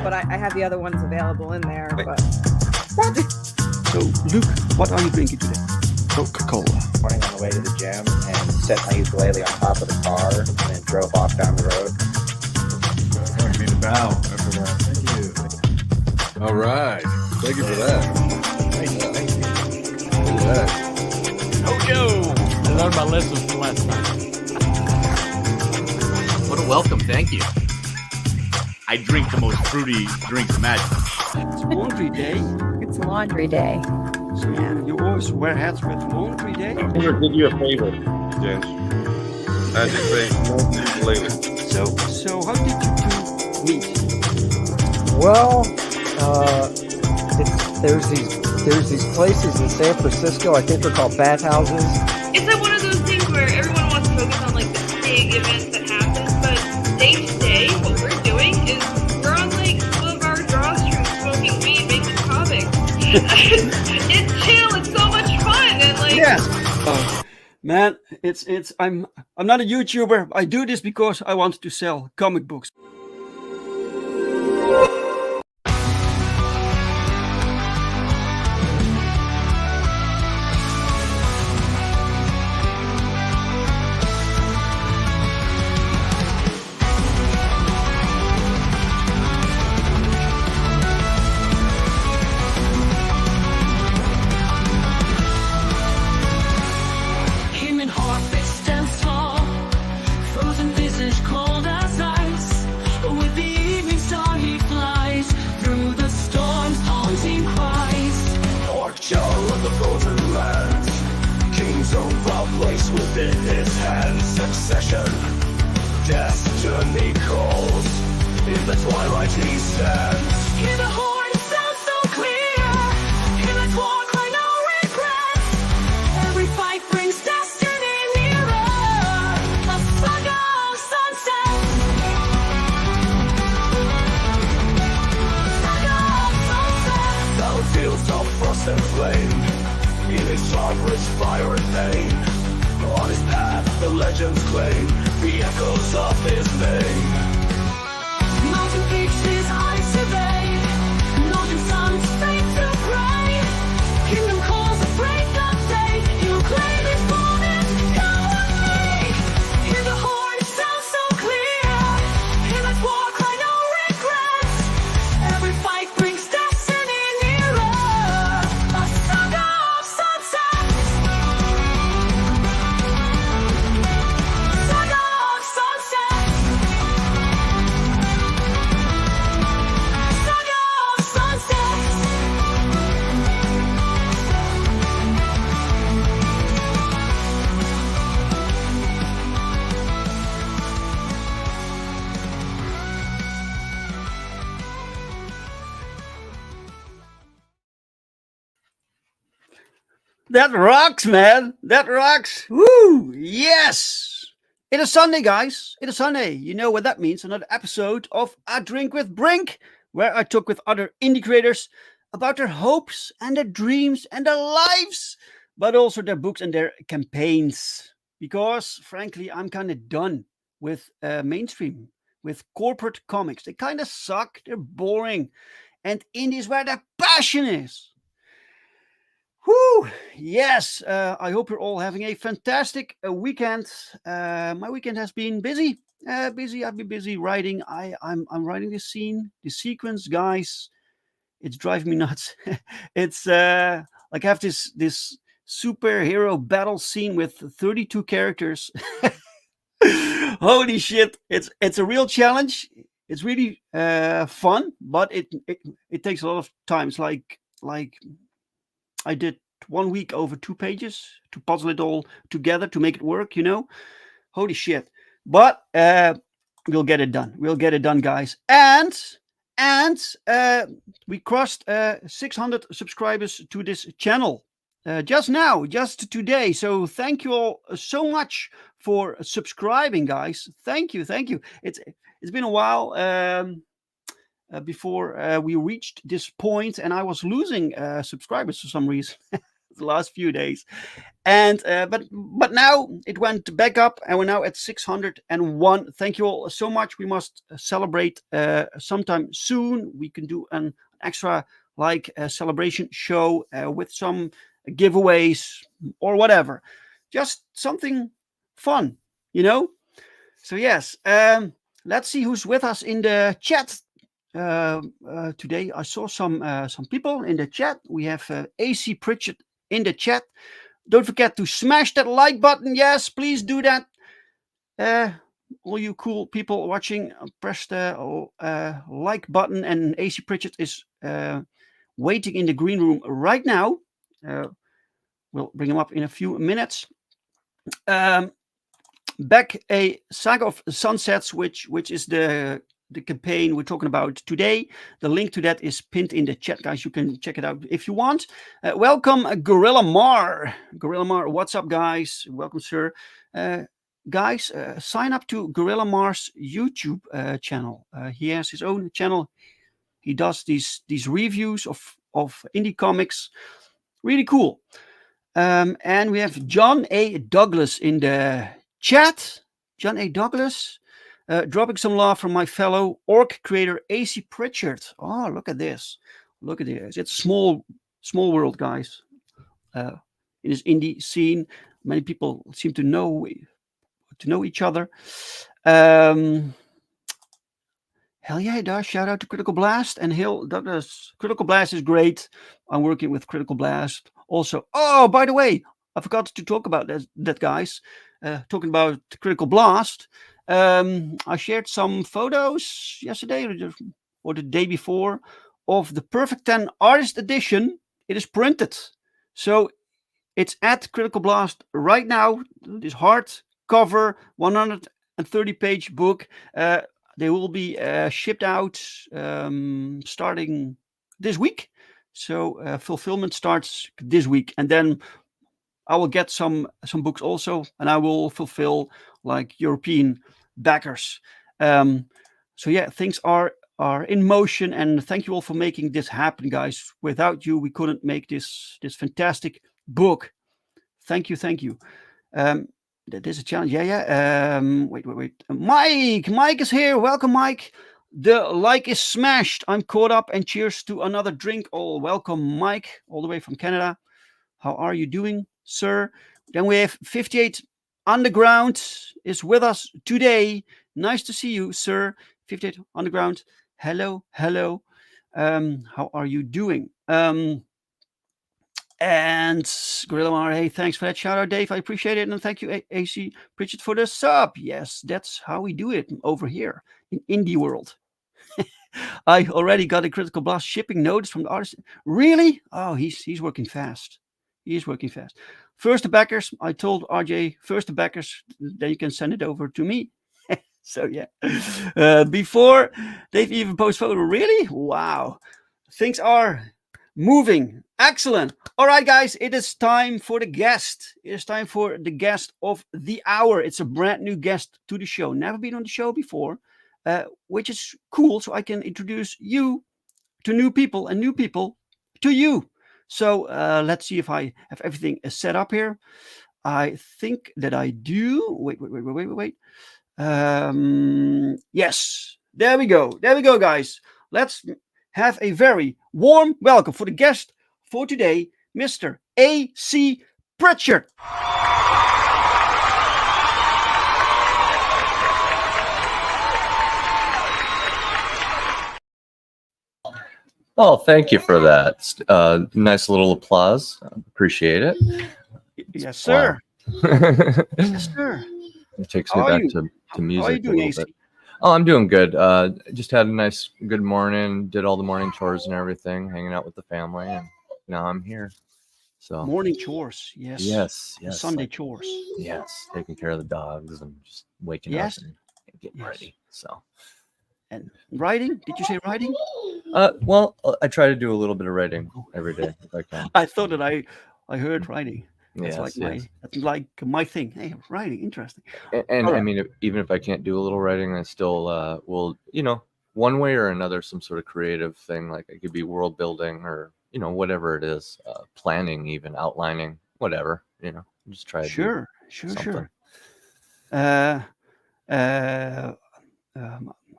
but I have the other ones available in there. Wait. But What? So, Luke, what are you drinking today? Coca-Cola. Morning on the way to the gym and set my ukulele on top of the car and then drove off down the road. I need a bow after that. Thank you. All right. Thank you for that. Thank you. Look at that. Yo! I learned my lessons from last night. What a welcome, thank you. I drink the most fruity drink imaginable. It's laundry day. it's laundry day. So you always wear hats with laundry day? Peter did you a favor, James. I just say, ukulele. So how did you two meet? Well, there's these places in San Francisco. I think they're called bathhouses. It's like one of those things where everyone wants to focus on like the big events that happen, but day to day, what we're doing is we're on like one of our draw streams, smoking weed, making comics. It's chill. It's so much fun, and like Yes. Man, I'm not a YouTuber. I do this because I want to sell comic books. Him in heart fixed and tall, frozen visage cold as ice. With the evening star he flies through the storm's haunting cries. Archer of the frozen lands, king's own proud place within his hands. Succession, destiny calls. In the twilight he stands. Hear the horn sound so clear. Hear the war cry, no regrets. Every fight brings destiny nearer. A saga of sunsets. Saga of sunsets. Battlefields of frost and flame, in his chakras fire and pain. On his path the legends claim the echoes of his name. Mountain peaks his eyes survey. Northern suns fade to gray. Kingdom calls a break of day. He'll claim his born and go away. Hear the horn sound so clear. Hear that war cry, no regrets. Every fight brings destiny nearer. A saga of sunsets. Saga of sunsets. Saga of sunsets. That rocks, man. That rocks. Woo! Yes! It is Sunday, guys. It is Sunday. You know what that means. Another episode of A Drink with Brink, where I talk with other indie creators about their hopes and their dreams and their lives, but also their books and their campaigns. Because, frankly, I'm kind of done with mainstream, with corporate comics. They kind of suck. They're boring. And indie is where their passion is. Whew, yes, I hope you're all having a fantastic weekend. My weekend has been busy. I've been busy writing. I'm writing this sequence, guys. It's driving me nuts. It's like I have this superhero battle scene with 32 characters. Holy shit! It's a real challenge. It's really fun, but it takes a lot of time. It's like I did 1 week over 2 pages to puzzle it all together to make it work, you know? Holy shit. But we'll get it done. We'll get it done, guys. And we crossed 600 subscribers to this channel. Just today. So thank you all so much for subscribing, guys. Thank you. It's been a while before we reached this point, and I was losing subscribers for some reason. the last few days. And but now it went back up, and we're now at 601. Thank you all so much. We must celebrate sometime soon. We can do an extra celebration show with some giveaways or whatever, just something fun, you know. So yes, let's see who's with us in the chat today. I saw some people in the chat. We have AC Pritchard in the chat. Don't forget to smash that like button. Yes, please do that. All you cool people watching, press the like button. And AC Pritchard is waiting in the green room right now. We'll bring him up in a few minutes. Back A Saga of Sunsets, which is the campaign we're talking about today. The link to that is pinned in the chat, guys. You can check it out if you want. Welcome, Gorilla Mar. Gorilla Mar, what's up, guys? Welcome, sir. Guys, sign up to Gorilla Mar's YouTube channel. He has his own channel. He does these reviews of indie comics. Really cool. And we have John A. Douglas in the chat. John A. Douglas. Dropping some love from my fellow orc creator AC Pritchard. Oh, look at this! Look at this! It's small world, guys. In this indie scene, many people seem to know each other. Hell yeah, it does. Shout out to Critical Blast and Hill Douglas. Critical Blast is great. I'm working with Critical Blast also. Oh, by the way, I forgot to talk about that guys. Talking about Critical Blast. I shared some photos yesterday or the day before of the Perfect 10 Artist Edition. It is printed. So it's at Critical Blast right now. This hardcover 130-page book. They will be shipped out starting this week. So fulfillment starts this week. And then I will get some books also, and I will fulfill European backers. So yeah, things are in motion, and thank you all for making this happen, guys. Without you, we couldn't make this fantastic book. Thank you. That is a challenge. Yeah. Wait. Mike is here. Welcome, Mike. The like is smashed. I'm caught up, and cheers to another drink. Oh, welcome, Mike, all the way from Canada. How are you doing, sir? Then we have 58 Underground is with us today. Nice to see you, sir. 58 Underground. Hello. How are you doing? And Gorilla Mar, hey, thanks for that shout out, Dave. I appreciate it. And thank you, AC Pritchard, for the sub. Yes, that's how we do it over here in Indie World. I already got a Critical Blast shipping notice from the artist. Really? Oh, he's working fast. He's working fast. First the backers. I told RJ, first the backers, then you can send it over to me. So yeah. Before they've even posted photo. Really? Wow. Things are moving. Excellent. All right, guys. It is time for the guest. It is time for the guest of the hour. It's a brand new guest to the show. Never been on the show before, which is cool. So I can introduce you to new people and new people to you. So let's see if I have everything set up here. I think that I do. Wait. Yes, there we go. There we go, guys. Let's have a very warm welcome for the guest for today, Mr. A.C. Pritchard. Oh, thank you for that. Nice little applause. Appreciate it. Yes, sir. Yes, sir. It takes me back to music. How are you doing, AC? Oh, I'm doing good. Just had a nice, good morning. Did all the morning chores and everything, hanging out with the family, and now I'm here. So morning chores, yes. Yes. Sunday chores. Yes, taking care of the dogs and just waking up and getting ready. So. And writing? Did you say writing? Well, I try to do a little bit of writing every day if I can. I thought that I heard writing. That's yes, that's like my thing. Hey, writing, interesting. And I mean, even if I can't do a little writing, I still will, one way or another, some sort of creative thing. Like it could be world building or whatever it is, planning, even outlining, whatever, just try to do something. Sure.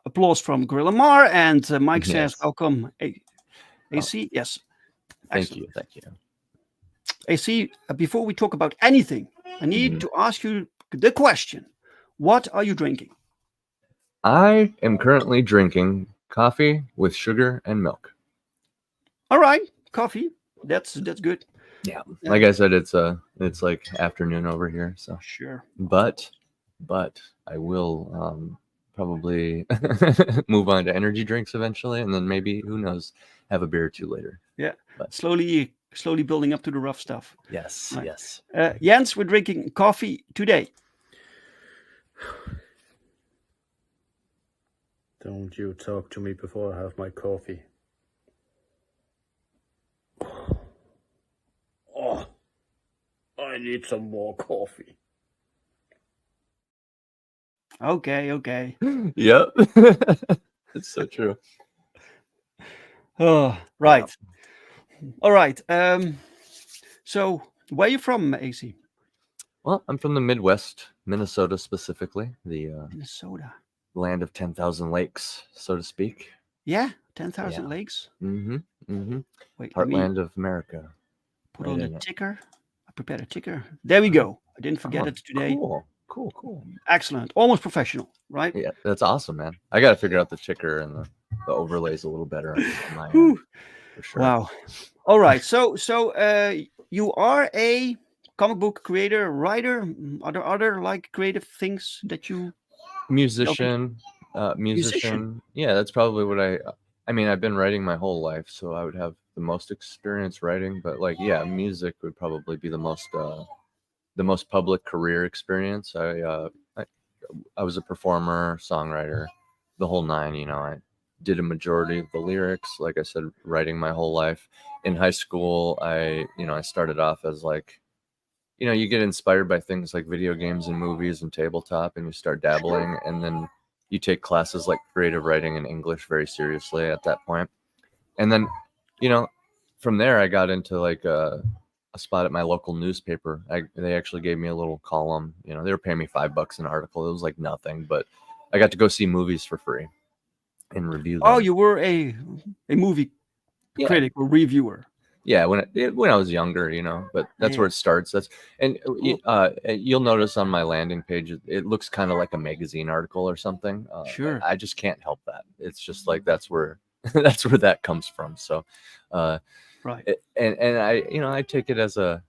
Applause from Gorilla Mar, and Mike says, Yes. welcome, AC. Yes. Thank Excellent. you. AC, before we talk about anything, I need to ask you the question. What are you drinking? I am currently drinking coffee with sugar and milk. All right, coffee. That's good. Yeah. Like I said, it's like afternoon over here, so Sure. But I will probably move on to energy drinks eventually, and then maybe, who knows, have a beer or two later. Yeah. But Slowly building up to the rough stuff. yes, Right. yes. Jens, we're drinking coffee today. Don't you talk to me before I have my coffee. Oh, I need some more coffee. Okay. Yep. It's so true. Oh, right. All right. So where are you from, AC? Well, I'm from the Midwest, Minnesota specifically, the Minnesota. land of 10,000 lakes, so to speak. Yeah, 10,000 lakes. Wait, Heartland of America. Put on the ticker. I prepared a ticker. There we go. I didn't forget it today. Cool. Excellent. Almost professional, right? Yeah, that's awesome, man. I got to figure out the ticker and the overlays a little better on my end, for sure. Wow. All right. So you are a comic book creator, writer. Other like creative things that you musician. Yeah, that's probably what I mean, I've been writing my whole life, so I would have the most experience writing, but music would probably be the most public career experience. I was a performer, songwriter, the whole nine. I did a majority of the lyrics, like I said, writing my whole life. In high school, I started off as you get inspired by things like video games and movies and tabletop, and you start dabbling, and then you take classes like creative writing and English very seriously at that point. And then, from there I got into a spot at my local newspaper. They actually gave me a little column. They were paying me $5 an article. It was like nothing, but I got to go see movies for free and review them. Oh, you were a movie critic or reviewer. Yeah, when I was younger, but that's where it starts. You'll notice on my landing page, it looks kind of like a magazine article or something. Sure. I just can't help that. It's just like that's where that comes from. So, right. And I take it as a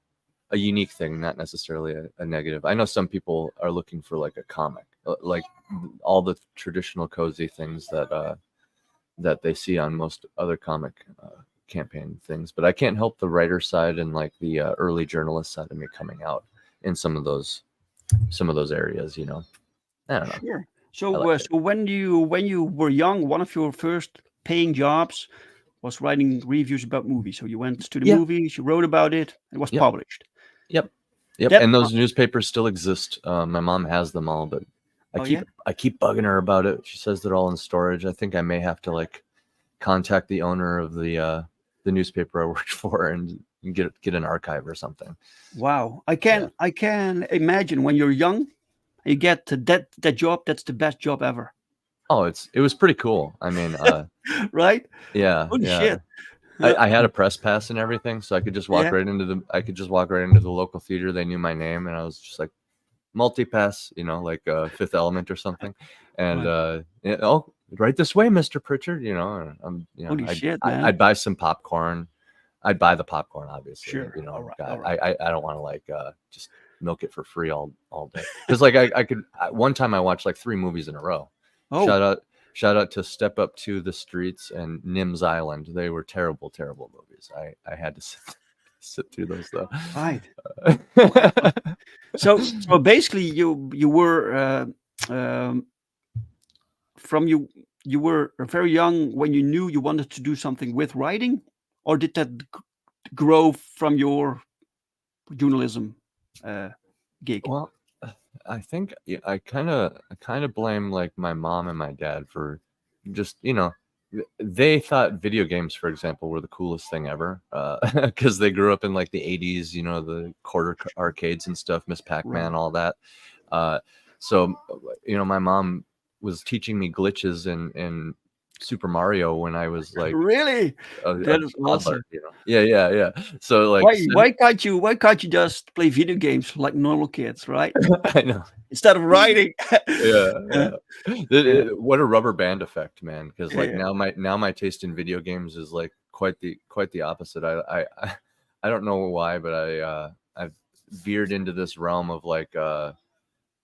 unique thing, not necessarily a negative. I know some people are looking for like a comic, like all the traditional cozy things that they see on most other comic campaign things, but I can't help the writer side and like the early journalist side of me coming out in some of those areas. I don't know. Sure. So so when you were young, one of your first paying jobs was writing reviews about movies. So you went to the movies, you wrote about it, and it was published. Yep. And those newspapers still exist. My mom has them all, but I keep bugging her about it. She says they're all in storage. I think I may have to contact the owner of the newspaper I worked for and get an archive or something. Wow. I can imagine when you're young, you get to that job. That's the best job ever. Oh, it was pretty cool. I mean, right? Yeah. Holy shit. I had a press pass and everything, so I could just walk right into the local theater. They knew my name, and I was just like multi-pass, like Fifth Element or something. And right this way, Mr. Pritchard. Holy shit, man. I'd buy some popcorn. I'd buy the popcorn, obviously. Sure. All right. I don't want to just milk it for free all day. Because I could. One time I watched 3 movies in a row. Oh. Shout out to Step Up to the Streets and Nim's Island. They were terrible movies. I had to sit through those though. Right. So basically you were you were very young when you knew you wanted to do something with writing, or did that grow from your journalism gig? Well, I think I kind of blame my mom and my dad for just they thought video games, for example, were the coolest thing ever, because they grew up in like the 80s, you know, the quarter arcades and stuff, Miss Pac-Man, all that. So, you know, my mom was teaching me glitches in Super Mario when I was like Really? That is toddler, awesome. you know? Yeah. So like, Why can't you just play video games like normal kids, right? I know. Instead of writing. Yeah. What a rubber band effect, man! Because like now my taste in video games is like quite the opposite. I don't know why, but I've veered into this realm of like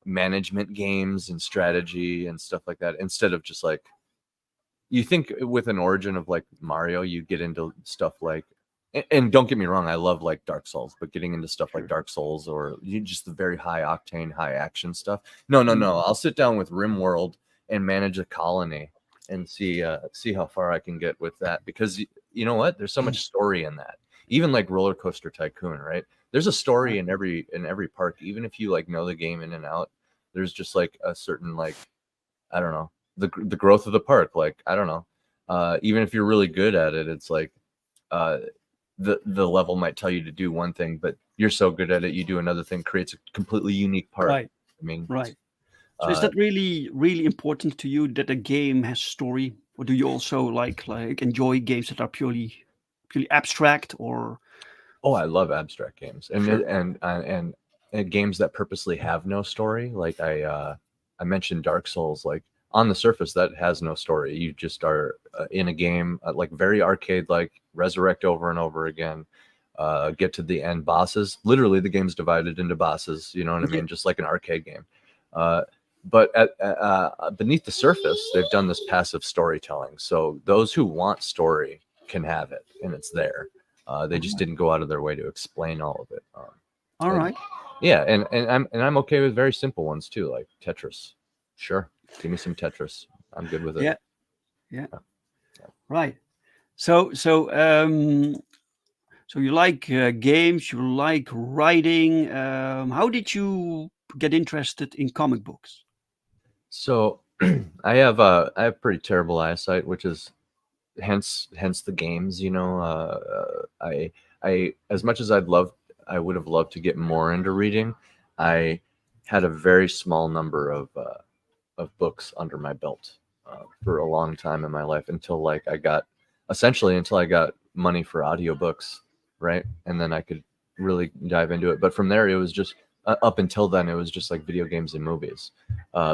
management games and strategy and stuff like that, instead of just like, you think with an origin of like Mario, you get into stuff like, and don't get me wrong, I love like Dark Souls, but getting into stuff like Dark Souls or just the very high octane, high action stuff. No. I'll sit down with RimWorld and manage a colony and see how far I can get with that, because you know what? There's so much story in that. Even like Roller Coaster Tycoon, right? There's a story in every park, even if you like know the game in and out. There's just like a certain, like, I don't know, the growth of the park. Like, I don't know, even if you're really good at it, it's like the level might tell you to do one thing, but you're so good at it, you do another thing, creates a completely unique park. Right. I mean, right. So is that really, really important to you that a game has story, or do you also like enjoy games that are purely abstract? Or oh, I love abstract games, and games that purposely have no story. Like I mentioned Dark Souls. Like on the surface, that has no story. You just are in a game, like very arcade, like resurrect over and over again. Get to the end bosses. Literally, the game's divided into bosses. You know what I mean? Just like an arcade game. But beneath the surface, they've done this passive storytelling. So those who want story can have it, and it's there. They just didn't go out of their way to explain all of it. All right. Yeah, and I'm okay with very simple ones too, like Tetris. Sure, give me some Tetris. I'm good with it. Yeah. Right. So you like games, you like writing. How did you get interested in comic books? So I have pretty terrible eyesight, which is hence the games. You know, I as much as I would have loved to get more into reading, I had a very small number of books under my belt for a long time in my life, until I got money for audiobooks, right? And then I could really dive into it. But from there, it was just up until then, it was just like video games and movies,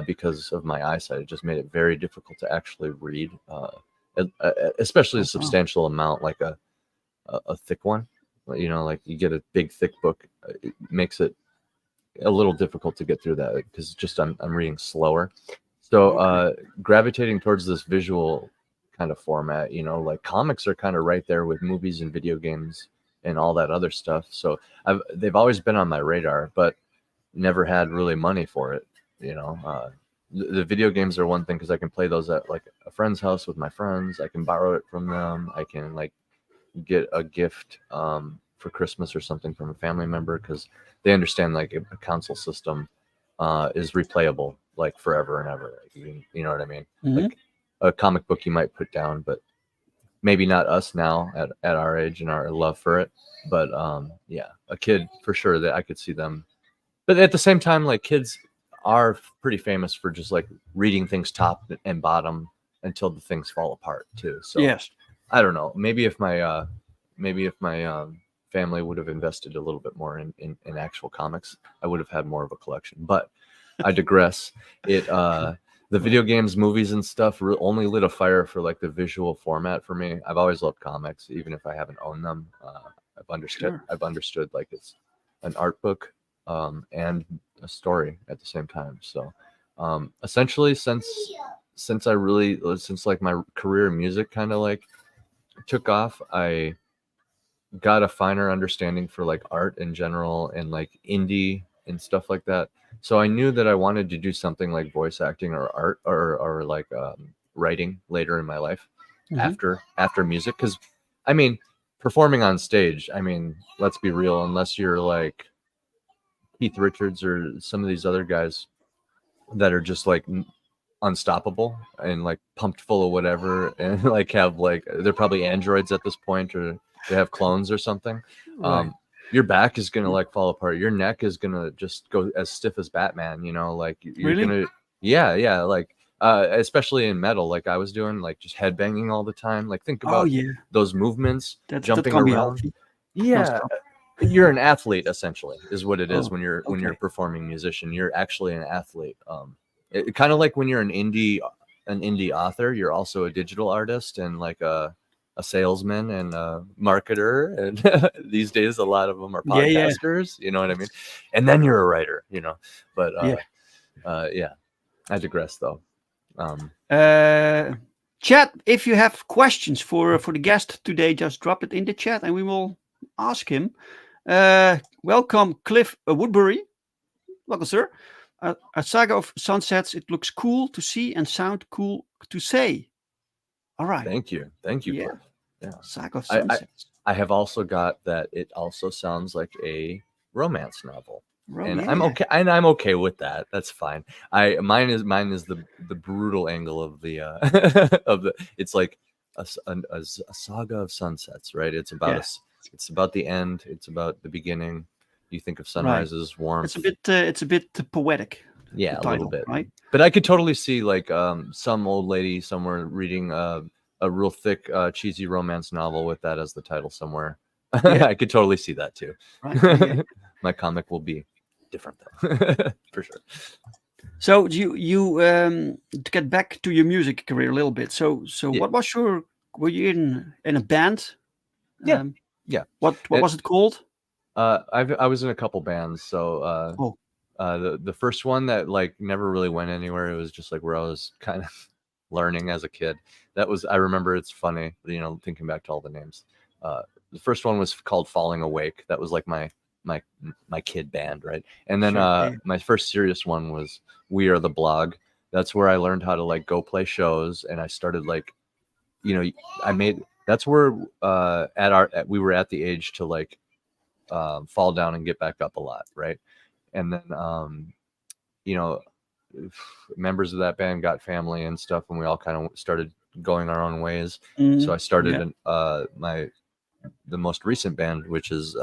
because of my eyesight. It just made it very difficult to actually read, especially a substantial amount, like a thick one. You know, like you get a big thick book, it makes it a little difficult to get through that, because just I'm reading slower. So gravitating towards this visual kind of format, you know, like comics are kind of right there with movies and video games and all that other stuff. So they've always been on my radar, but never had really money for it. You know, the video games are one thing, because I can play those at like a friend's house with my friends. I can borrow it from them. I can like get a gift for Christmas or something from a family member, because they understand like a console system is replayable like forever and ever. Like, you know what I mean? Like a comic book you might put down, but maybe not us now at our age and our love for it. But yeah, a kid for sure, that I could see them. But at the same time, like kids are pretty famous for just like reading things top and bottom until the things fall apart too. So yes, I don't know. Maybe if my family would have invested a little bit more in actual comics, I would have had more of a collection. But I digress. The video games, movies, and stuff only lit a fire for like the visual format for me. I've always loved comics, even if I haven't owned them. I've understood like it's an art book and a story at the same time. So essentially, since like my career in music kind of like took off, I got a finer understanding for like art in general and like indie and stuff like that. So I knew that I wanted to do something like voice acting or art or like writing later in my life after music. Because I mean, performing on stage, I mean, let's be real, unless you're like Keith Richards or some of these other guys that are just like unstoppable and like pumped full of whatever, and like have like they're probably androids at this point, or they have clones or something. Right. Your back is gonna like fall apart. Your neck is gonna just go as stiff as Batman. You know, like you're Really? gonna, yeah, like especially in metal, like I was doing, like just headbanging all the time. Like think Oh about yeah, those movements, that jumping can be around. healthy. Yeah, stop. you're an athlete essentially, is what it is Oh, when you're when you're a okay. performing musician. You're actually an athlete. It kind of like when you're an indie author, you're also a digital artist and like a salesman and a marketer, and these days a lot of them are Yeah, yeah. podcasters. You know what I mean? And then you're a writer. You know, but yeah. I digress though. Chat, if you have questions for the guest today, just drop it in the chat and we will ask him. Welcome, Cliff Woodbury. Welcome, sir. A Saga of Sunsets. It looks cool to see and sound cool to say. All right. Thank you, Yeah. Cliff. Yeah. Saga of I Sunsets. have also got that. It also sounds like a romance novel. And Yeah. I'm okay with that. That's fine. Mine is the brutal angle of the of the. It's like a saga of sunsets, right? It's about it's about the end. It's about the beginning. You think of sunrises, warmth. It's a bit poetic. Yeah, a little bit. right? But I could totally see like some old lady somewhere reading a real thick cheesy romance novel with that as the title somewhere. Yeah. I could totally see that too. Right. Yeah. My comic will be different though, for sure. So you to get back to your music career a little bit. So Yeah. were you in a band? Yeah. Yeah. What was it called? I was in a couple bands. So the first one that like never really went anywhere. It was just like where I was kind of learning as a kid. That was, I remember, it's funny, you know, thinking back to all the names. The first one was called Falling Awake. That was like my kid band, right? And then my first serious one was We Are the Blog. That's where I learned how to like go play shows, and I started like, you know, that's where we were at the age to like fall down and get back up a lot, right? And then you know, members of that band got family and stuff, and we all kind of started going our own ways. So I started the most recent band, which is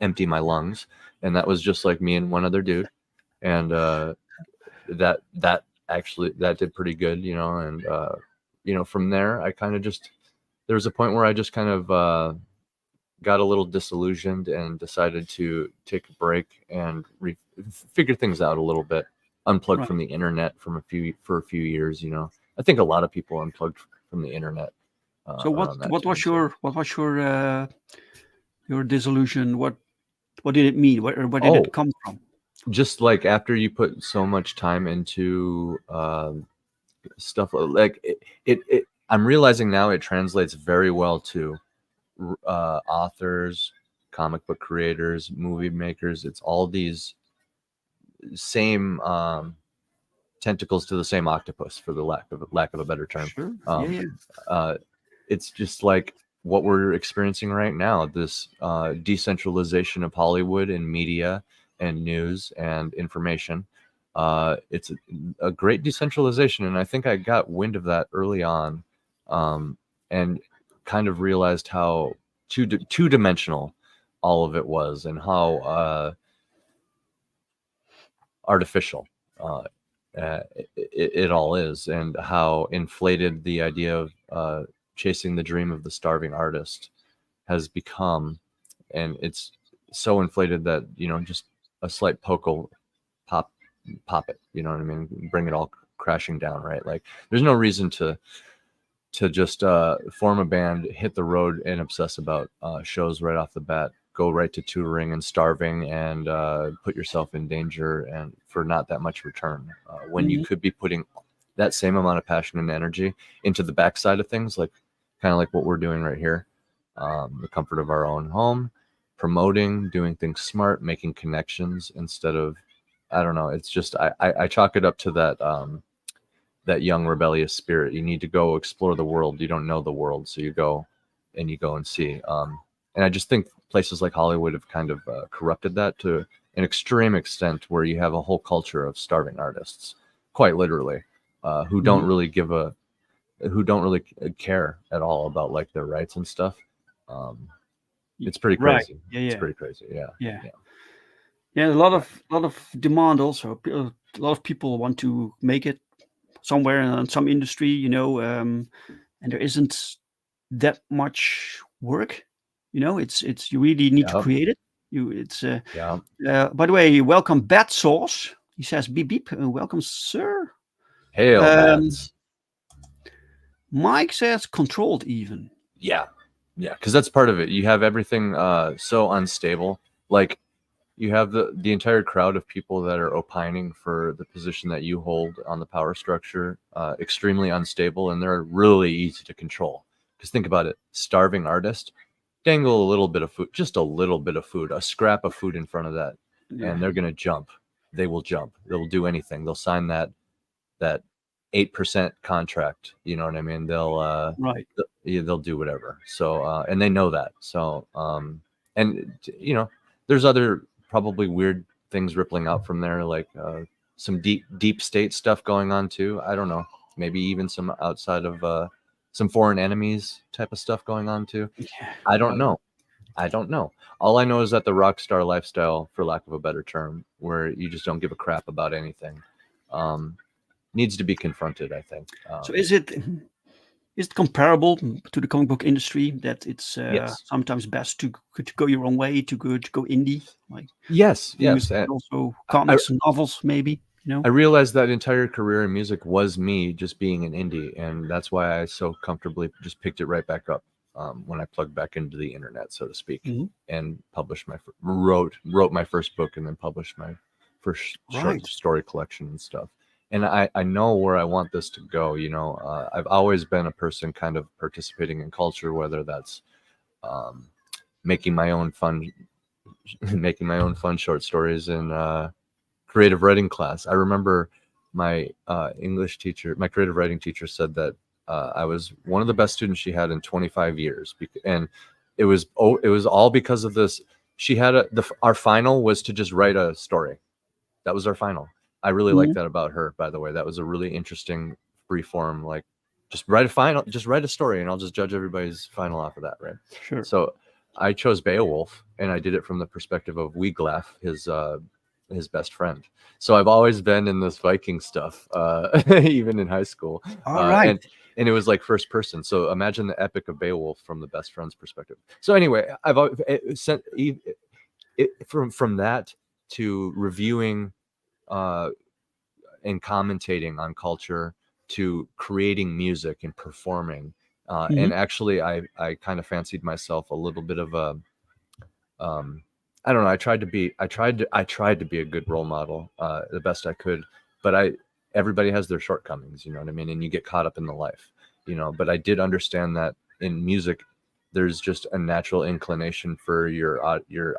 Empty My Lungs, and that was just like me and one other dude, and that actually did pretty good, you know. And you know, from there I kind of just, there was a point where I just kind of got a little disillusioned and decided to take a break and figure things out a little bit, unplugged from the internet for a few years, you know. I think a lot of people unplugged from the internet. So what was your disillusion? What did it mean? Where did it come from? Just like after you put so much time into stuff, like it I'm realizing now it translates very well to authors, comic book creators, movie makers. It's all these same tentacles to the same octopus, for the lack of a better term. Sure. It's just like what we're experiencing right now, this decentralization of Hollywood and media and news and information. It's a great decentralization, and I think I got wind of that early on, and kind of realized how two-dimensional all of it was, and how artificial it all is, and how inflated the idea of chasing the dream of the starving artist has become. And it's so inflated that, you know, just a slight poke will pop it, you know what I mean? Bring it all crashing down, right? Like there's no reason to just form a band, hit the road, and obsess about shows right off the bat, go right to touring and starving, and put yourself in danger and for not that much return, when you could be putting that same amount of passion and energy into the backside of things, like kind of like what we're doing right here, the comfort of our own home, promoting, doing things smart, making connections instead of, I don't know, it's just I chalk it up to that young rebellious spirit. You need to go explore the world. You don't know the world, so you go and see. And I just think places like Hollywood have kind of corrupted that to an extreme extent, where you have a whole culture of starving artists, quite literally, who don't really care at all about like their rights and stuff. It's pretty Right. crazy. Yeah, It's yeah. pretty crazy. Yeah. Yeah, a lot of demand also. A lot of people want to make it somewhere in some industry, you know, and there isn't that much work. You know, it's you really need to Yep. create it. It's Yeah. by the way, welcome Bat Sauce. He says beep beep. Welcome, sir. Hail, Um, bats. Mike says controlled even. Yeah, because that's part of it. You have everything so unstable. Like you have the entire crowd of people that are opining for the position that you hold on the power structure, extremely unstable, and they're really easy to control. Because think about it, starving artist, dangle a little bit of food, just a little bit of food, a scrap of food in front of that, and they're gonna jump. They will jump. They'll do anything. They'll sign that 8% contract. You know what I mean? They'll right. They'll do whatever. So and they know that. So and you know, there's other probably weird things rippling out from there, like some deep state stuff going on too. I don't know. Maybe even some outside of some foreign enemies type of stuff going on too. Yeah, I don't know. I don't know. All I know is that the rock star lifestyle, for lack of a better term, where you just don't give a crap about anything, needs to be confronted, I think. So is it comparable to the comic book industry that it's Yes. sometimes best to go your own way, to go indie, like Yes, music, yes. and also comics and novels, maybe, you know? I realized that entire career in music was me just being an indie, and that's why I so comfortably just picked it right back up when I plugged back into the internet, so to speak, and published wrote my first book, and then published my first short story collection and stuff. And I know where I want this to go. You know, I've always been a person kind of participating in culture, whether that's making my own fun short stories in creative writing class. I remember my English teacher, my creative writing teacher, said that I was one of the best students she had in 25 years, and it was all because of this. She had our final was to just write a story. That was our final. I really like that about her, by the way. That was a really interesting free form, like just write a story, and I'll just judge everybody's final off of that, right? Sure. So I chose Beowulf, and I did it from the perspective of Wiglaf, his best friend. So I've always been in this Viking stuff, even in high school. All right. And it was like first person. So imagine the epic of Beowulf from the best friend's perspective. So anyway, I've sent from that to reviewing and commentating on culture, to creating music and performing. And actually, I kind of fancied myself a little bit of a, I don't know. I tried to be a good role model, the best I could. But everybody has their shortcomings, you know what I mean? And you get caught up in the life, you know. But I did understand that in music, there's just a natural inclination for your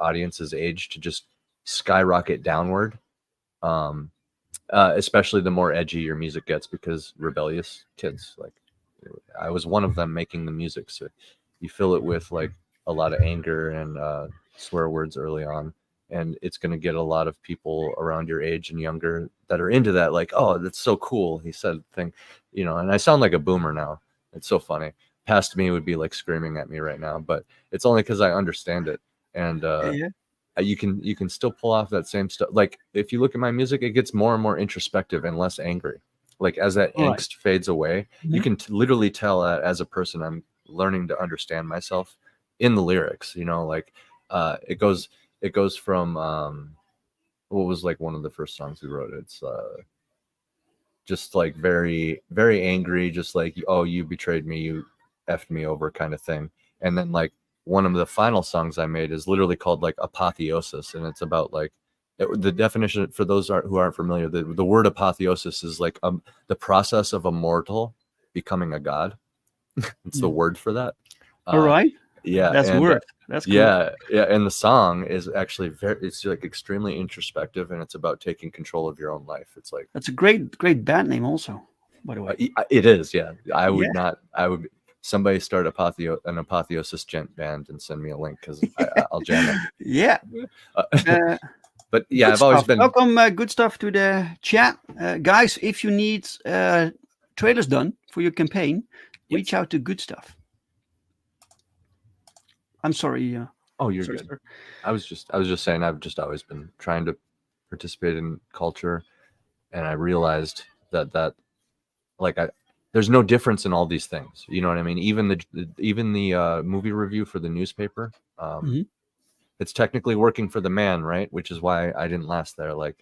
audience's age to just skyrocket downward. Especially the more edgy your music gets, because rebellious kids, like I was one of them making the music. So you fill it with like a lot of anger and swear words early on, and it's going to get a lot of people around your age and younger that are into that, like, oh, that's so cool, he said thing, you know. And I sound like a boomer now. It's so funny. Past me would be like screaming at me right now, but it's only because I understand it. And you can still pull off that same stuff. Like if you look at my music, it gets more and more introspective and less angry. Like as that angst fades away, you can literally tell that as a person I'm learning to understand myself in the lyrics, you know. Like it goes from what was like one of the first songs we wrote. It's just like very, very angry, just like, oh, you betrayed me, you effed me over kind of thing. And then like one of the final songs I made is literally called like Apotheosis, and it's about like the definition for those who aren't familiar. The word apotheosis is like the process of a mortal becoming a god. It's the word for that. All right. Yeah, that's word. That's cool. Yeah. And the song is actually it's like extremely introspective, and it's about taking control of your own life. It's like that's a great band name, also, by the way. It is. Yeah, I would. Somebody start an Apotheosis gent band and send me a link, because I'll jam it. Yeah. But yeah, Good I've always stuff. been. Welcome, good stuff to the chat. Guys, if you need trailers done for your campaign, reach out to Good Stuff. I'm sorry. Oh, you're sorry, good. sir. I was just saying I've just always been trying to participate in culture, and I realized that like there's no difference in all these things. You know what I mean? Even the movie review for the newspaper, it's technically working for the man, right? Which is why I didn't last there. Like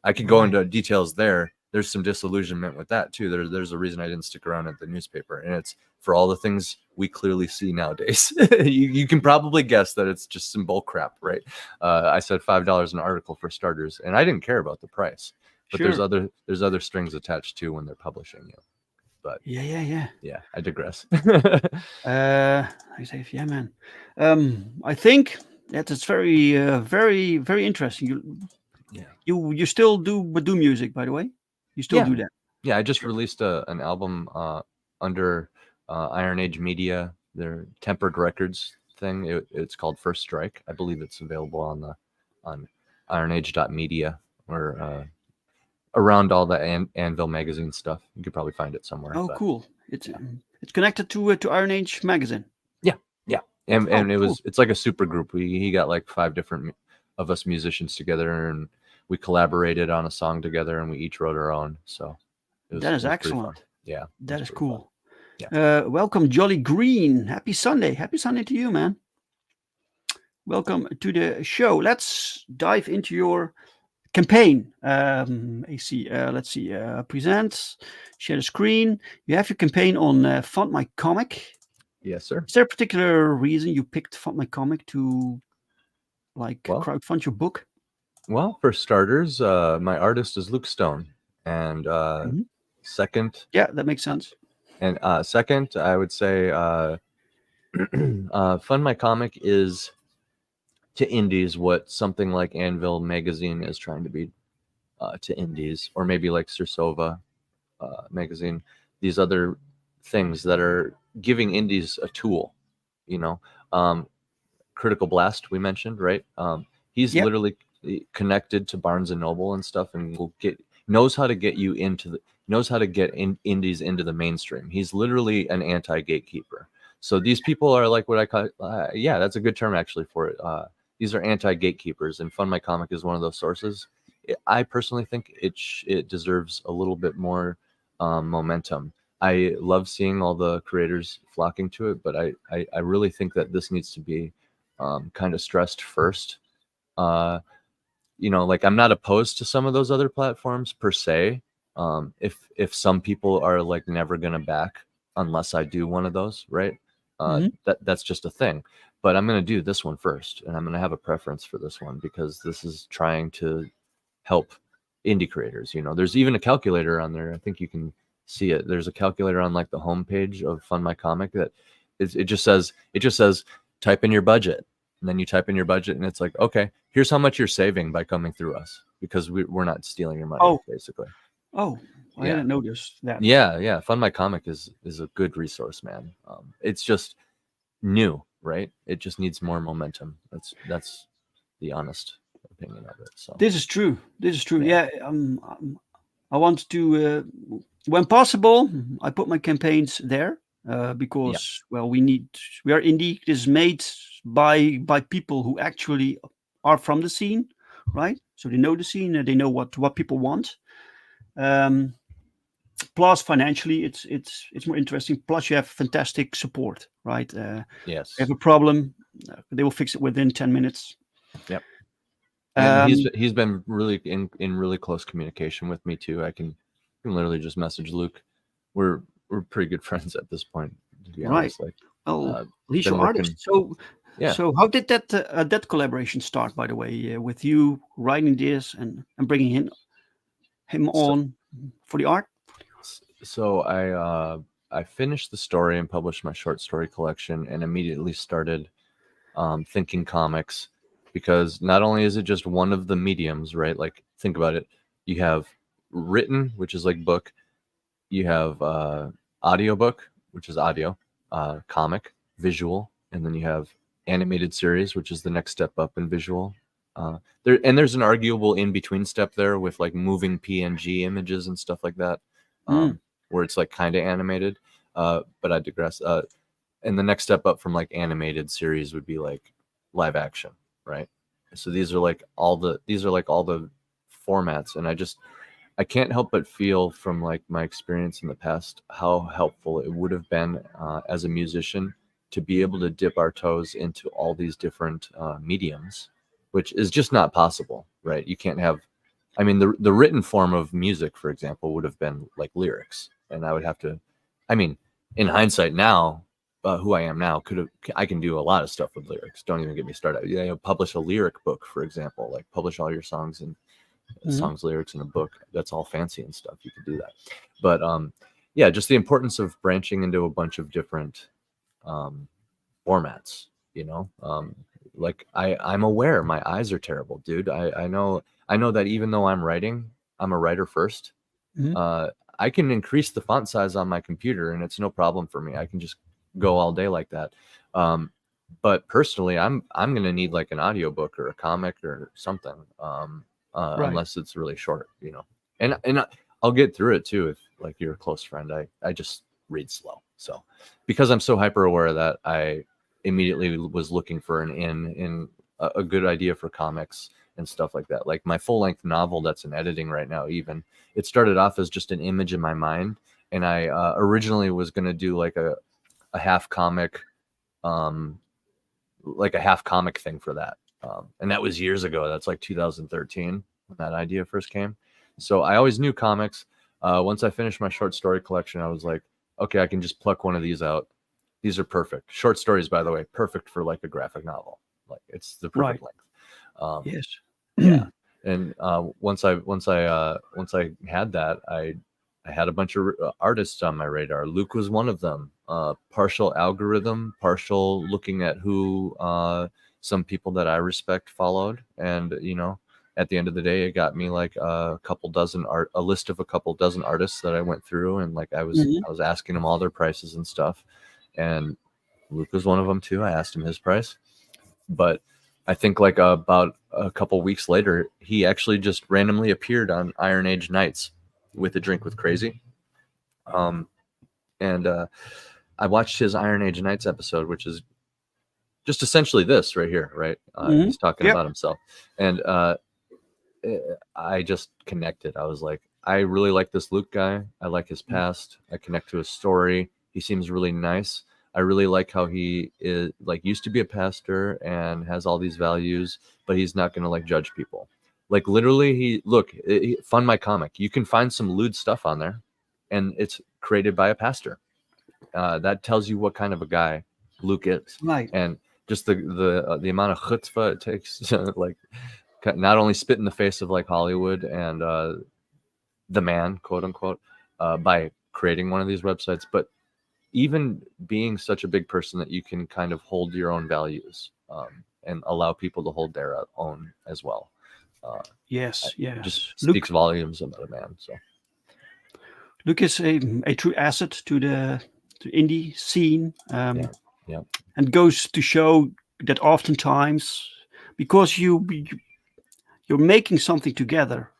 I could go into details there. There's some disillusionment with that too. There's a reason I didn't stick around at the newspaper, and it's for all the things we clearly see nowadays. you can probably guess that it's just some bull crap, right? I said $5 an article for starters, and I didn't care about the price. But there's other strings attached too when they're publishing you. But yeah. I digress. I say, yeah, man. I think that is very, very, very interesting. You still do music, by the way. You still do that. Yeah, I just released an album under Iron Age Media, their Tempered Records thing. It's called First Strike. I believe it's available on ironage.media or around all the Anvil magazine stuff. You could probably find it somewhere. Oh, cool! It's connected to Iron Age magazine. Yeah, and it's like a super group. He got like 5 different of us musicians together, and we collaborated on a song together, and we each wrote our own. So that is excellent. Yeah, that is cool. Yeah. Welcome, Jolly Green. Happy Sunday. Happy Sunday to you, man. Welcome to the show. Let's dive into your campaign. AC. Let's see. Present. Share the screen. You have your campaign on FundMyComic. Yes, sir. Is there a particular reason you picked FundMyComic to crowdfund your book? Well, for starters, my artist is Luke Stone, and second, that makes sense. And second, I would say FundMyComic is to indies what something like Anvil magazine is trying to be to indies, or maybe like Sursova magazine. These other things that are giving indies a tool, Critical Blast we mentioned, right? He's literally connected to Barnes and Noble and stuff, and knows how to get you indies into the mainstream. He's literally an anti-gatekeeper. So these people are like what I call that's a good term actually for it. These are anti-gatekeepers, and FundMyComic is one of those sources. I personally think it deserves a little bit more momentum. I love seeing all the creators flocking to it, but I really think that this needs to be kind of stressed first. Like I'm not opposed to some of those other platforms per se. If some people are like never gonna back unless I do one of those, right? That's just a thing. But I'm gonna do this one first, and I'm gonna have a preference for this one because this is trying to help indie creators. There's even a calculator on there. I think you can see it. There's a calculator on like the homepage of FundMyComic that it just says type in your budget, and then you type in your budget, and it's like, okay, here's how much you're saving by coming through us because we're not stealing your money, basically. Oh, I didn't notice that. Yeah. FundMyComic is a good resource, man. It's just new, right? It just needs more momentum. That's the honest opinion of it. So this is true. Yeah. I want to, when possible, I put my campaigns there because we are indie. This is made by people who actually are from the scene, right? So they know the scene. They know what people want. Plus financially it's more interesting, plus you have fantastic support, right? Yes, if you have a problem, they will fix it within 10 minutes. Yep. And he's been really in really close communication with me too. I can literally just message Luke. We're pretty good friends at this point, to be honest. Like, he's your artist. So how did that collaboration start, by the way, with you writing this and bringing him on for the art? So I finished the story and published my short story collection, and immediately started thinking comics, because not only is it just one of the mediums, right? Like, think about it. You have written, which is like book. You have audiobook, which is audio, comic, visual, and then you have animated series, which is the next step up in visual, There's an arguable in between step there with like moving PNG images and stuff like that, where it's like kind of animated. But I digress. And the next step up from like animated series would be like live action, right? So these are like all the formats, and I can't help but feel from like my experience in the past how helpful it would have been as a musician to be able to dip our toes into all these different mediums, which is just not possible, right? You can't have, I mean, the written form of music, for example, would have been like lyrics, and I would have to, I mean, in hindsight now, who I am now, I can do a lot of stuff with lyrics. Don't even get me started. You know, publish a lyric book, for example, like publish all your songs and songs, lyrics in a book. That's all fancy and stuff. You could do that. But yeah, just the importance of branching into a bunch of different formats, you know. Like I'm aware my eyes are terrible, dude. I know that even though I'm a writer first. I can increase the font size on my computer and it's no problem for me. I can just go all day like that. But personally, I'm going to need like an audiobook or a comic or something. Unless it's really short, you know, and I'll get through it too. If like you're a close friend, I just read slow. So because I'm so hyper aware of that, I immediately was looking for in a good idea for comics and stuff like that. Like my full length novel that's in editing right now, even it started off as just an image in my mind. And I originally was going to do like a half comic, like a half comic thing for that. And that was years ago. That's like 2013 when that idea first came. So I always knew comics. Once I finished my short story collection, I was like, okay, I can just pluck one of these out. These are perfect. Short stories, by the way, perfect for like a graphic novel. Like it's the perfect length. Yes. Yeah. And once I had that, I had a bunch of artists on my radar. Luke was one of them. Partial algorithm, partial looking at who some people that I respect followed, and you know, at the end of the day, it got me like a list of a couple dozen artists that I went through, and like I was asking them all their prices and stuff, and Luke was one of them too. I asked him his price, but I think like about a couple weeks later, he actually just randomly appeared on Iron Age Nights with A Drink with Crazy, and I watched his Iron Age Nights episode, which is just essentially this right here, right? He's talking about himself. And I just connected. I was like, I really like this Luke guy. I like his past. I connect to his story. He seems really nice. I really like how he is like used to be a pastor and has all these values, but he's not going to like judge people. Like literally FundMyComic. You can find some lewd stuff on there and it's created by a pastor. That tells you what kind of a guy Luke is. Right. And just the amount of chutzpah it takes to like not only spit in the face of like Hollywood and the man, quote unquote, by creating one of these websites, but even being such a big person that you can kind of hold your own values and allow people to hold their own as well. Yes. Just speaks volumes about a man. So Luke is a true asset to the indie scene. And goes to show that oftentimes, because you're making something together,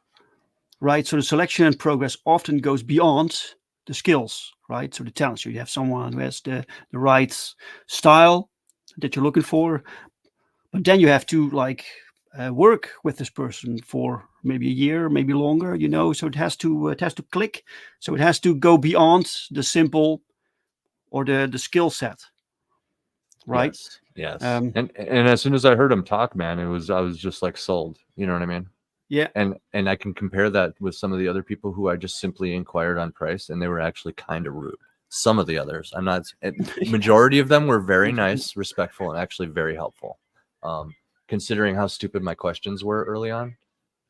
right? So the selection and progress often goes beyond the skills, right? So the talent. So you have someone who has the right style that you're looking for, but then you have to like work with this person for maybe a year, maybe longer, you know. So it has to click. So it has to go beyond the simple or the skill set. Right. Yes. And as soon as I heard him talk, man, I was just like sold. You know what I mean? Yeah. And I can compare that with some of the other people who I just simply inquired on price, and they were actually kind of rude. Some of the others, majority of them were very nice, respectful, and actually very helpful. Considering how stupid my questions were early on,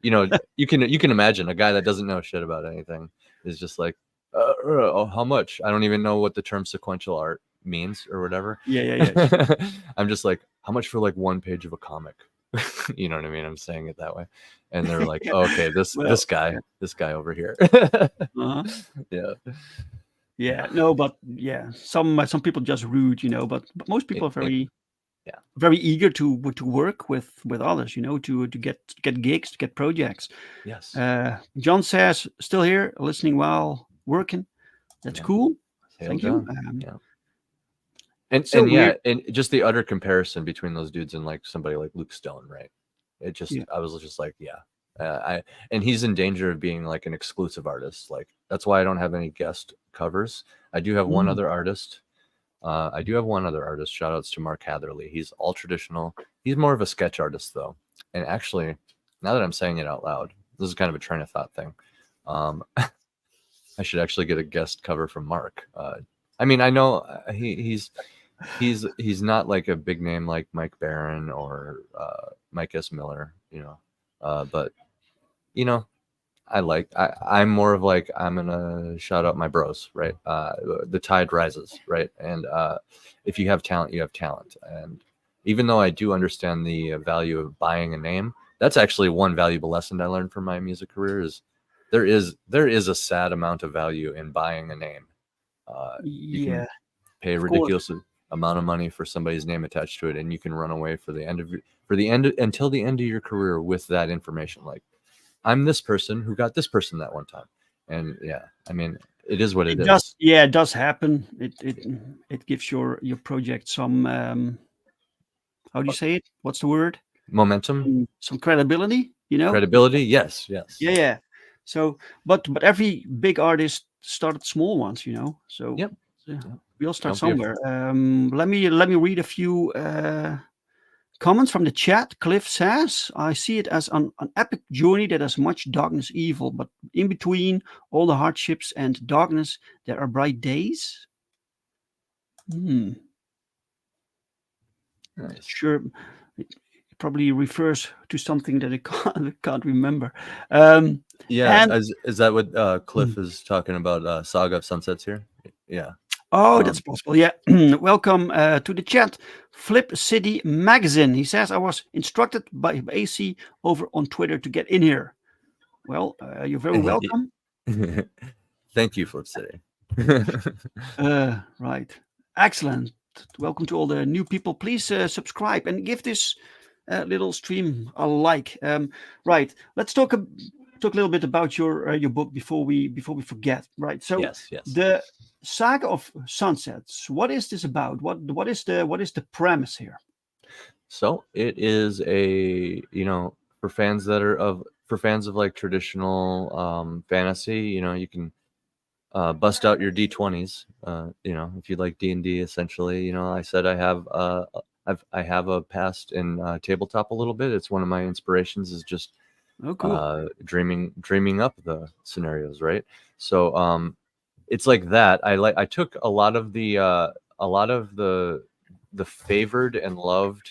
you know, you can imagine a guy that doesn't know shit about anything is just like, how much? I don't even know what the term sequential art means or whatever. Yeah. I'm just like, how much for like one page of a comic? You know what I mean? I'm saying it that way, and they're like, okay, this guy over here. Yeah. No, but yeah, some people just rude, you know. But most people are very very eager to work with others, to get gigs, to get projects. Yes. John says, still here, listening while working. That's cool. Hail Thank John. you. Yeah. And so and just the utter comparison between those dudes and like somebody like Luke Stone, right? It just I was just like, and he's in danger of being like an exclusive artist. Like that's why I don't have any guest covers. I do have one other artist. Shout outs to Mark Hatherley. He's all traditional. He's more of a sketch artist though. And actually, now that I'm saying it out loud, this is kind of a train of thought thing. I should actually get a guest cover from Mark. I mean, I know he's not like a big name like Mike Barron or Mike S. Miller, but I'm more of like, I'm gonna shout out my bros, right? The tide rises, right? And if you have talent, you have talent. And even though I do understand the value of buying a name, that's actually one valuable lesson I learned from my music career is there is a sad amount of value in buying a name. You can pay a ridiculous amount of money for somebody's name attached to it, and you can run away until the end of your career with that information. Like, I'm this person who got this person that one time, and I mean, it is what it is. It does happen. It gives your project some how do you say it? What's the word? Momentum, some credibility. Credibility. Yes. Yeah. So, but every big artist started small ones, So we all start somewhere. Let me read a few comments from the chat. Cliff says, I see it as an epic journey that has much darkness, evil, but in between all the hardships and darkness, there are bright days. Nice. Sure. It probably refers to something that I can't remember. Is that what Cliff is talking about? Saga of Sunsets here? Yeah. Oh, that's possible. Yeah. Welcome to the chat. Flip City Magazine. He says, I was instructed by AC over on Twitter to get in here. Well, you're very welcome. Thank you, Flip City. Right. Excellent. Welcome to all the new people. Please subscribe and give this little stream a like. Right. Let's talk a little bit about your book before we forget. Right. So yes. The Saga of Sunsets. What is this about? What is the premise here? So it is for fans of like traditional fantasy. You can bust out your D20s. If you like D&D, essentially. I said I have a past in tabletop a little bit. It's one of my inspirations. Is just dreaming up the scenarios, right? So it's like that. I took a lot of the favored and loved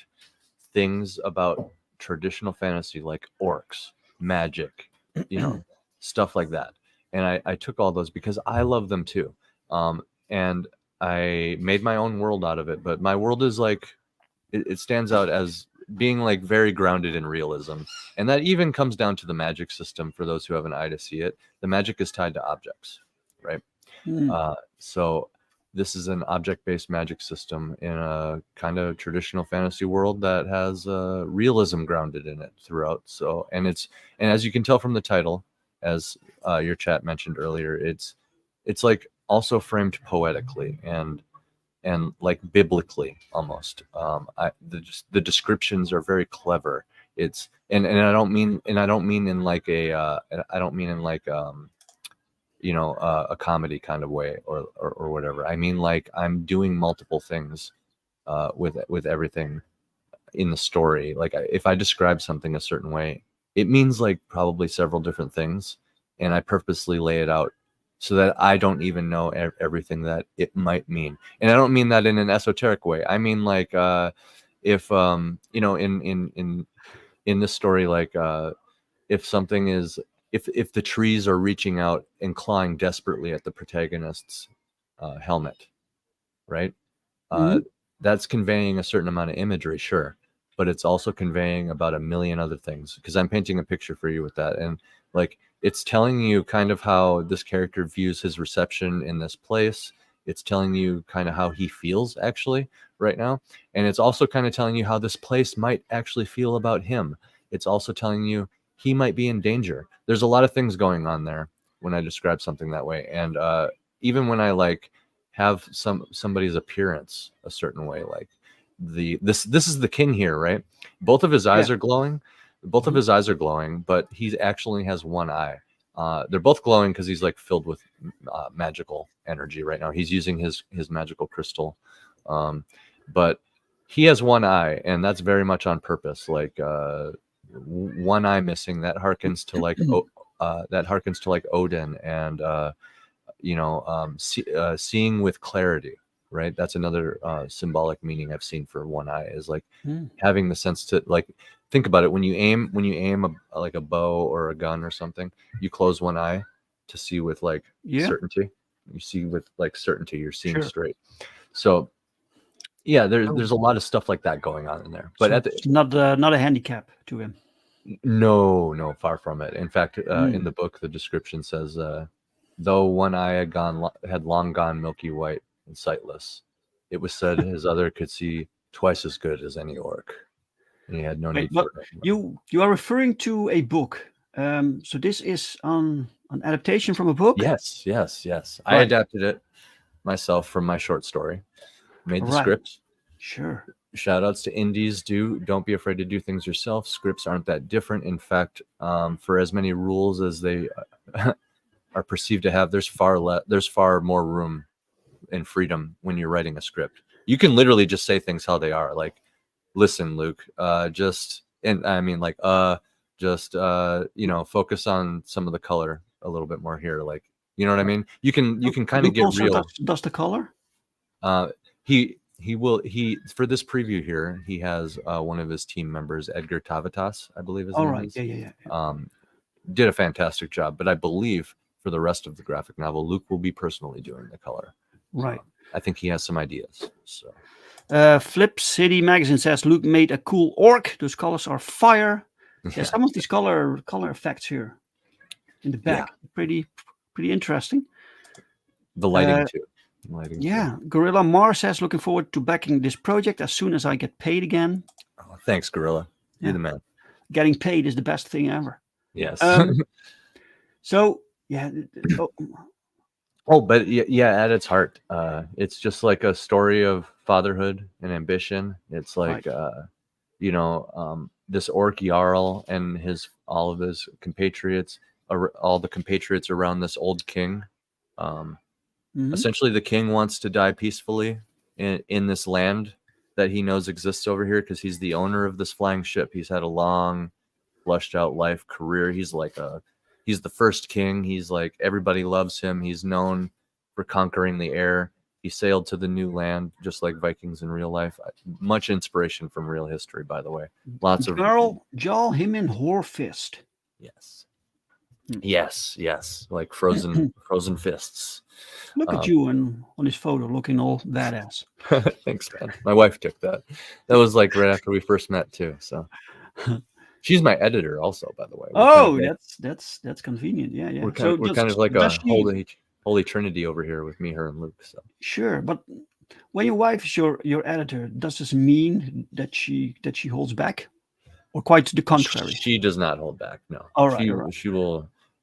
things about traditional fantasy, like orcs, magic, stuff like that. And I took all those because I love them too. And I made my own world out of it. But my world is like, it stands out as being like very grounded in realism. And that even comes down to the magic system for those who have an eye to see it. The magic is tied to objects, right? So this is an object-based magic system in a kind of traditional fantasy world that has realism grounded in it throughout. So, and as you can tell from the title, as your chat mentioned earlier, it's like also framed poetically and like biblically almost. The descriptions are very clever. It's and I don't mean in like a comedy kind of way or whatever. I mean like I'm doing multiple things with everything in the story. Like if I describe something a certain way, it means like probably several different things, and I purposely lay it out so that I don't even know everything that it might mean. And I don't mean that in an esoteric way. I mean like if in this story, like if something is if the trees are reaching out and clawing desperately at the protagonist's helmet, right? That's conveying a certain amount of imagery, sure, but it's also conveying about a million other things, because I'm painting a picture for you with that. And like, it's telling you kind of how this character views his reception in this place. It's telling you kind of how he feels, actually, right now. And it's also kind of telling you how this place might actually feel about him. It's also telling you he might be in danger. There's a lot of things going on there when I describe something that way. And even when I like have somebody's appearance a certain way, like this is the king here, right? Both of his eyes are glowing. Both of his eyes are glowing, but he actually has one eye. They're both glowing because he's like filled with magical energy right now. He's using his magical crystal, but he has one eye, and that's very much on purpose. Like one eye missing, that harkens to like Odin, and seeing with clarity. Right, that's another symbolic meaning I've seen for one eye, is like having the sense to like think about it. When you aim like a bow or a gun or something, you close one eye to see with like certainty. You see with like certainty, you're seeing straight. So yeah, there's a lot of stuff like that going on in there. But so not a handicap to him. No, far from it. In fact, in the book, the description says, though one eye had long gone milky white and sightless, it was said his other could see twice as good as any orc, and he had no need for it. You are referring to a book. So this is an adaptation from a book? Yes. Right. I adapted it myself from my short story. Made the script. Sure. Shout outs to indies. Don't be afraid to do things yourself. Scripts aren't that different. In fact, for as many rules as they are perceived to have, there's far more room and freedom when you're writing a script. You can literally just say things how they are. Like, listen, Luke, focus on some of the color a little bit more here. Like, you know what I mean? You can kind of get real. Does the color? He will for this preview here, he has one of his team members, Edgar Tavitas, I believe his name is. Yeah. Did a fantastic job, but I believe for the rest of the graphic novel, Luke will be personally doing the color. Right. I think he has some ideas. So, Flip City Magazine says Luke made a cool orc. Those colors are fire. Yeah, some of these color effects here in the back, pretty interesting. The lighting too. Gorilla Mars says looking forward to backing this project as soon as I get paid again. Oh, thanks, Gorilla. You're the man. Getting paid is the best thing ever. Yes. So yeah. But at its heart, it's just like a story of fatherhood and ambition. It's like, this orc Jarl and all of his compatriots, all the compatriots around this old king. Essentially, the king wants to die peacefully in this land that he knows exists over here because he's the owner of this flying ship. He's had a long, fleshed out life career. He's the first king. He's like, everybody loves him. He's known for conquering the air. He sailed to the new land, just like Vikings in real life. Much inspiration from real history, by the way. Lots of Jarl him in Horfist. Yes. Like frozen fists. Look at you on this photo, looking all badass. Thanks, man. My wife took that. That was like right after we first met too. So. She's my editor, also, by the way. That's convenient. Yeah. We're kind of like a holy trinity over here with me, her, and Luke. So sure, but when your wife is your editor, does this mean that she holds back, or quite the contrary? She does not hold back. No. All right.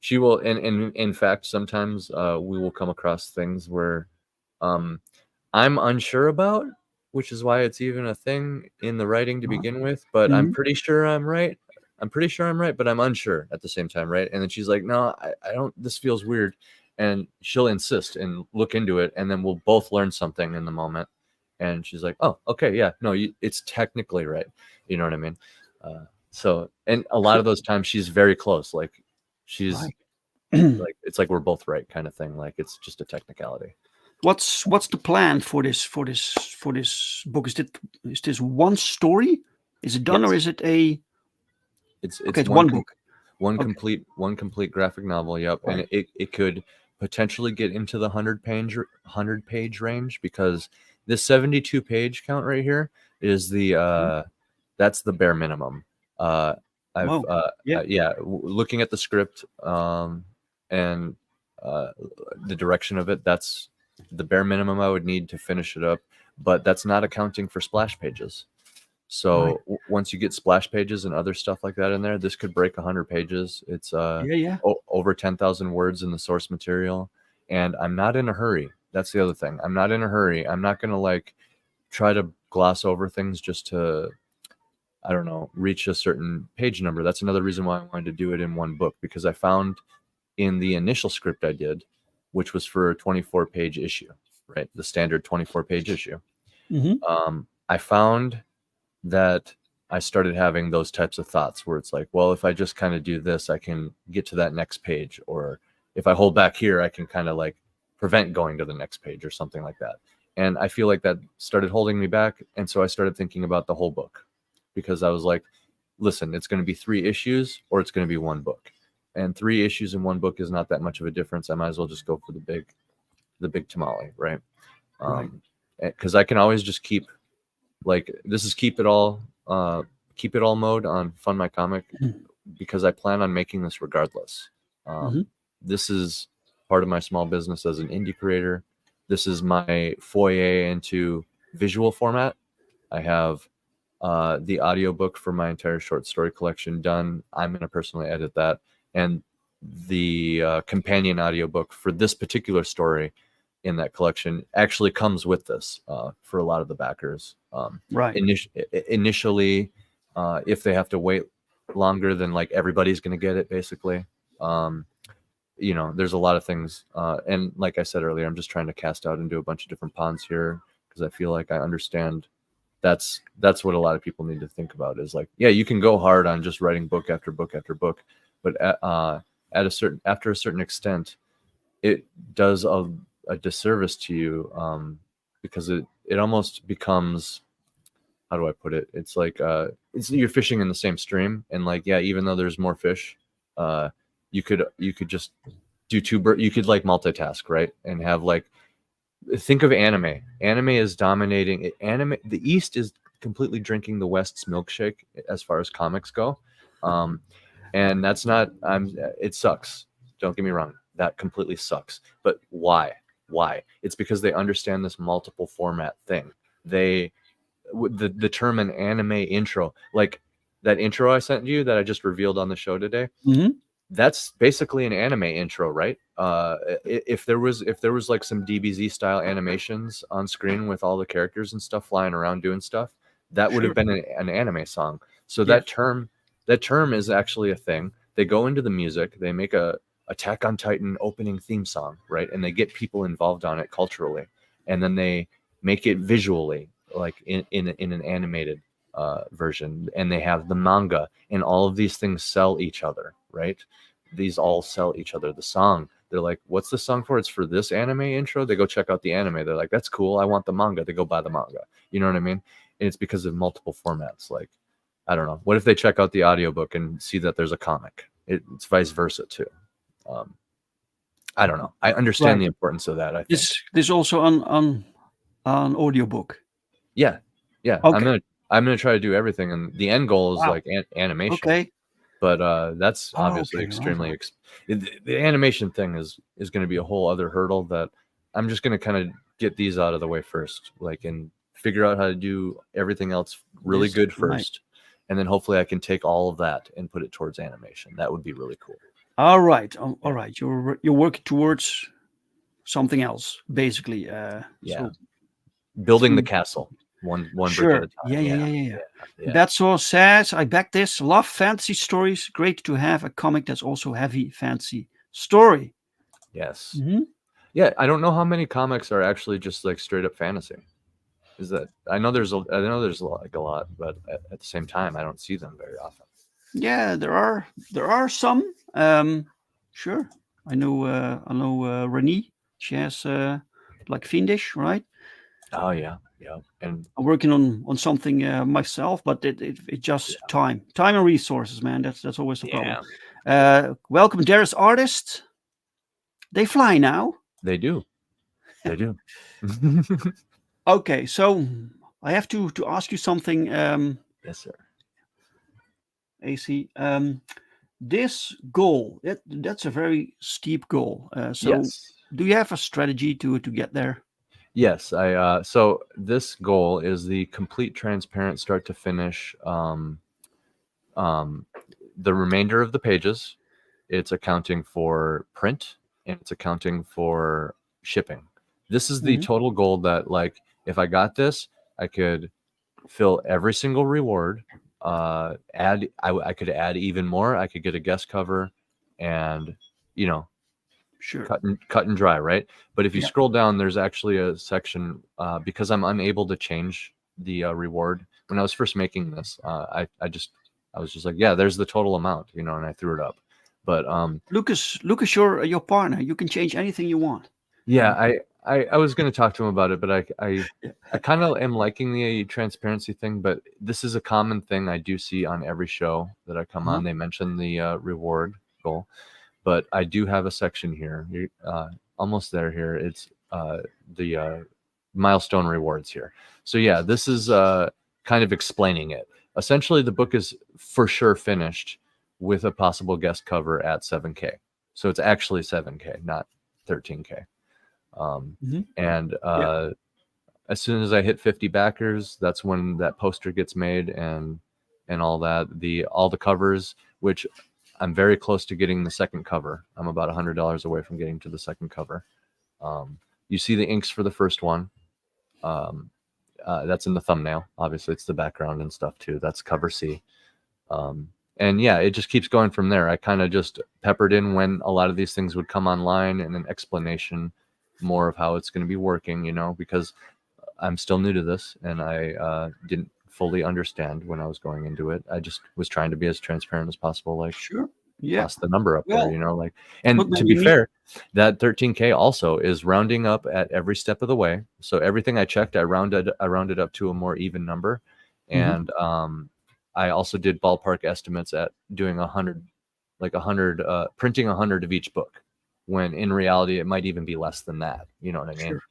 She will, and in fact, sometimes we will come across things where I'm unsure about, which is why it's even a thing in the writing to begin with. But I'm pretty sure I'm right. But I'm unsure at the same time, right? And then she's like, no, I don't, this feels weird. And she'll insist and look into it. And then we'll both learn something in the moment. And she's like, oh, okay, yeah, no, it's technically right. You know what I mean? And a lot of those times she's very close. Like she's like, it's like we're both right kind of thing. Like it's just a technicality. What's the plan for this book? Is this one story? Is it done, or is it a? It's one book, one complete graphic novel. Yep, and it could potentially get into the 100 page range, because this 72 page count right here is the that's the bare minimum. Looking at the script and the direction of it, that's the bare minimum I would need to finish it up. but that's not accounting for splash pages. So once you get splash pages and other stuff like that in there, this could break 100 pages. It's over 10,000 words in the source material, and I'm not in a hurry. That's the other thing. I'm not in a hurry. I'm not going to like try to gloss over things just to, I don't know, reach a certain page number. That's another reason why I wanted to do it in one book, because I found in the initial script I did, which was for a 24-page issue, right? The standard 24-page issue. I found that I started having those types of thoughts where it's like, well, if I just kind of do this, I can get to that next page. Or if I hold back here, I can kind of like prevent going to the next page or something like that. And I feel like that started holding me back. And so I started thinking about the whole book, because I was like, listen, it's going to be 3 issues or it's going to be 1 book. And 3 issues in 1 book is not that much of a difference. I might as well just go for the big tamale, right? Because I can always just keep, like, this is keep it all mode on FundMyComic, because I plan on making this regardless. This is part of my small business as an indie creator. This is my foyer into visual format. I have the audiobook for my entire short story collection done. I'm going to personally edit that. And the companion audiobook for this particular story in that collection actually comes with this for a lot of the backers. Initially, if they have to wait longer than like everybody's going to get it, basically. You know, there's a lot of things. And like I said earlier, I'm just trying to cast out into a bunch of different ponds here, because I feel like I understand that's what a lot of people need to think about, is like, yeah, you can go hard on just writing book after book after book, but after a certain extent, it does a disservice to you, because it almost becomes, how do I put it? It's like you're fishing in the same stream, and like, yeah, even though there's more fish, you could just do 2 birds. You could like multitask, right? And have like, think of anime. Anime is dominating. The East is completely drinking the West's milkshake as far as comics go, and that's not. It sucks. Don't get me wrong. That completely sucks. But why? It's because they understand this multiple format thing. The term an anime intro, like that intro I sent you that I just revealed on the show today. That's basically an anime intro, right? If there was like some DBZ style animations on screen with all the characters and stuff flying around doing stuff, that would have been an anime song. So that term is actually a thing. They go into the music, they make a Attack on Titan opening theme song, right? And they get people involved on it culturally, and then they make it visually, like in an animated version, and they have the manga, and all of these things sell each other, right? These all sell each other. The song, they're like, what's the song for? It's for this anime intro. They go check out the anime. They're like, that's cool. I want the manga. They go buy the manga. You know what I mean? And it's because of multiple formats. Like, I don't know. What if they check out the audiobook and see that there's a comic? It's vice versa too. I don't know. I understand the importance of that. I think. This also on audiobook. Yeah. Okay. I'm gonna try to do everything, and the end goal is like animation. Okay. But that's obviously extremely the animation thing is going to be a whole other hurdle that I'm just going to kind of get these out of the way first, like, and figure out how to do everything else really good first, and then hopefully I can take all of that and put it towards animation. That would be really cool. All right. You're working towards something else, basically. So building the castle. One brick at a time. Yeah. That's all says. I back this. Love fantasy stories. Great to have a comic that's also heavy fantasy story. Yes. Yeah, I don't know how many comics are actually just like straight up fantasy. Is that I know there's like a lot, but at the same time, I don't see them very often. Yeah, there are some. Sure. I know Renee. She has like Fiendish, right? Oh yeah. And I'm working on something myself, but it just time and resources, man. That's always the problem. Welcome, Darius Artist. They fly now. They do. Okay, so I have to ask you something. Yes, sir. AC. This goal, that's a very steep goal. So do you have a strategy to get there? Yes, I so this goal is the complete transparent start to finish the remainder of the pages. It's accounting for print and it's accounting for shipping. This is the total goal that, like, if I got this, I could fill every single reward, I could add even more. I could get a guest cover and, you know, Sure. cut and dry, right? But if you Yeah. scroll down, there's actually a section because I'm unable to change the reward. When I was first making this, I was just like, yeah, there's the total amount, you know, and I threw it up. But Lucas, your partner. You can change anything you want. yeah, I was going to talk to him about it, but I kind of am liking the transparency thing. But this is a common thing I do see on every show that I come on. They mention the reward goal. But I do have a section here, almost there here. It's the milestone rewards here. So yeah, this is kind of explaining it. Essentially, the book is for sure finished with a possible guest cover at 7K. So it's actually 7K, not 13K. And as soon as I hit 50 backers, that's when that poster gets made and all that. All the covers, which I'm very close to getting the second cover. I'm about $100 away from getting to the second cover. You see the inks for the first one. That's in the thumbnail. Obviously, it's the background and stuff too. That's cover C. And yeah, it just keeps going from there. I kind of just peppered in when a lot of these things would come online and an explanation more of how it's going to be working, you know, because I'm still new to this and I didn't fully understand when I was going into it. I just was trying to be as transparent as possible. Like, sure, yeah, toss the number up there, you know, like, and to be fair, that 13K also is rounding up at every step of the way. So everything I checked, I rounded up to a more even number. And I also did ballpark estimates at doing 100, printing 100 of each book, when in reality it might even be less than that. You know what I mean? Sure.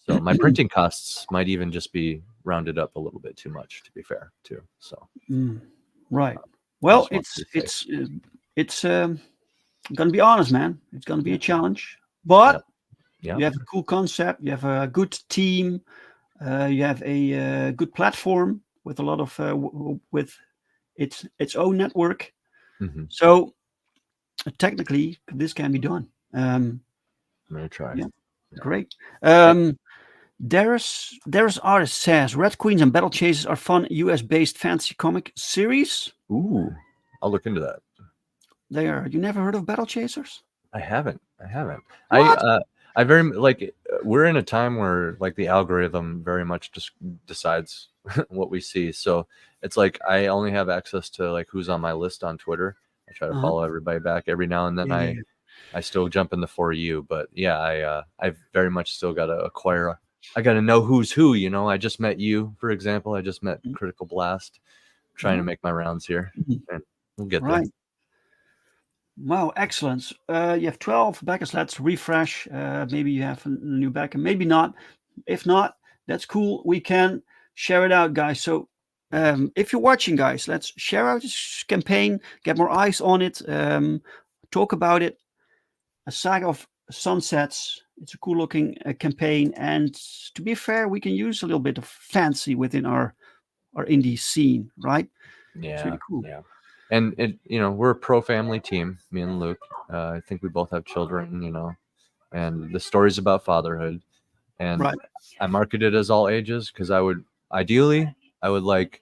So my printing costs might even just be rounded up a little bit too much, to be fair, too. So right. Well, it's gonna be honest, man. It's gonna be a challenge, but you have a cool concept. You have a good team. You have a good platform with a lot of with its own network. So technically, this can be done. I'm gonna try. Yeah, great. Darius Artist says Red Queens and Battle Chasers are fun US-based fantasy comic series. Ooh, I'll look into that. They are. You never heard of Battle Chasers? I haven't. What? I very like. We're in a time where like the algorithm very much just decides what we see. So it's like I only have access to like who's on my list on Twitter. I try to follow everybody back every now and then. I still jump in the For You, but yeah, I've very much still got to acquire. I got to know who's who. You know, I just met you, for example. I just met Critical Blast. Trying to make my rounds here, and we'll get there. Wow, excellent. You have 12 backers. Let's refresh. Maybe you have a new backer, maybe not. If not, that's cool. We can share it out, guys. So if you're watching, guys, let's share out this campaign, get more eyes on it, talk about it. A Saga of Sunsets. It's a cool looking campaign. And to be fair, we can use a little bit of fancy within our indie scene, right? Yeah, it's really cool. Yeah. And it, you know, we're a pro family team, me and Luke. I think we both have children, you know, and the story's about fatherhood. And I market it as all ages because I would like